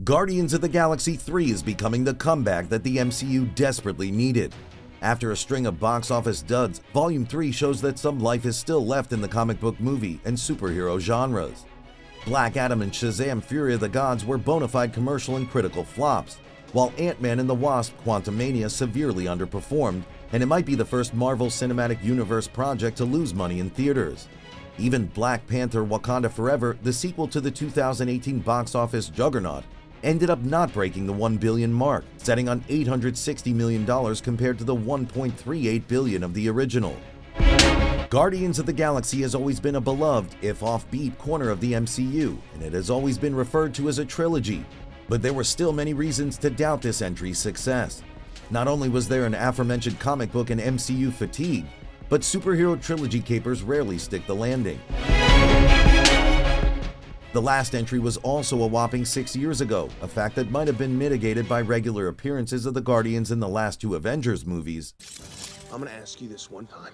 Guardians of the Galaxy 3 is becoming the comeback that the MCU desperately needed. After a string of box office duds, Volume 3 shows that some life is still left in the comic book movie and superhero genres. Black Adam and Shazam! Fury of the Gods were bona fide commercial and critical flops, while Ant-Man and the Wasp: Quantumania severely underperformed, and it might be the first Marvel Cinematic Universe project to lose money in theaters. Even Black Panther: Wakanda Forever, the sequel to the 2018 box office juggernaut, ended up not breaking the $1 billion mark, setting on $860 million compared to the $1.38 billion of the original. Guardians of the Galaxy has always been a beloved, if offbeat, corner of the MCU, and it has always been referred to as a trilogy. But there were still many reasons to doubt this entry's success. Not only was there an aforementioned comic book and MCU fatigue, but superhero trilogy capers rarely stick the landing. The last entry was also a whopping 6 years ago, a fact that might have been mitigated by regular appearances of the Guardians in the last two Avengers movies. I'm gonna ask you this one time.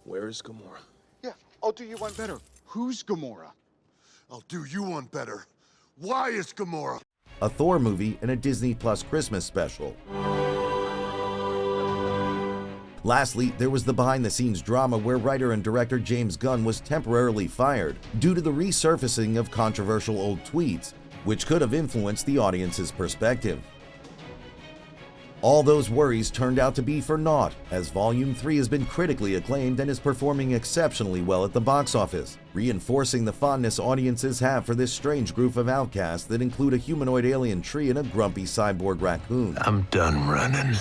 Where is Gamora? Yeah, I'll do you one better. Who's Gamora? I'll do you one better. Why is Gamora? A Thor movie and a Disney Plus Christmas special. Lastly, there was the behind-the-scenes drama where writer and director James Gunn was temporarily fired due to the resurfacing of controversial old tweets, which could have influenced the audience's perspective. All those worries turned out to be for naught, as Volume 3 has been critically acclaimed and is performing exceptionally well at the box office, reinforcing the fondness audiences have for this strange group of outcasts that include a humanoid alien tree and a grumpy cyborg raccoon. I'm done running.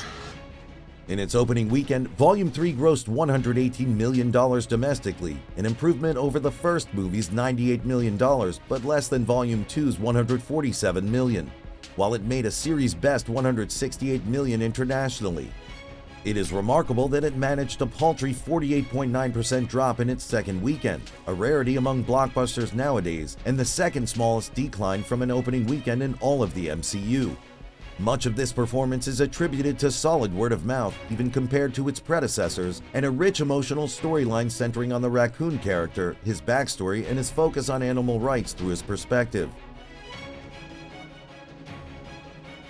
In its opening weekend, Volume 3 grossed $118 million domestically, an improvement over the first movie's $98 million, but less than Volume 2's $147 million, while it made a series-best $168 million internationally. It is remarkable that it managed a paltry 48.9% drop in its second weekend, a rarity among blockbusters nowadays, and the second smallest decline from an opening weekend in all of the MCU. Much of this performance is attributed to solid word of mouth, even compared to its predecessors, and a rich emotional storyline centering on the raccoon character, his backstory, and his focus on animal rights through his perspective.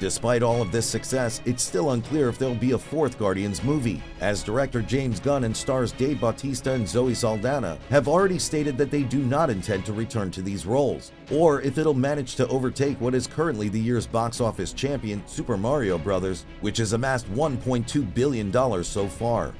Despite all of this success, it's still unclear if there'll be a fourth Guardians movie, as director James Gunn and stars Dave Bautista and Zoe Saldana have already stated that they do not intend to return to these roles, or if it'll manage to overtake what is currently the year's box office champion, Super Mario Bros., which has amassed $1.2 billion so far.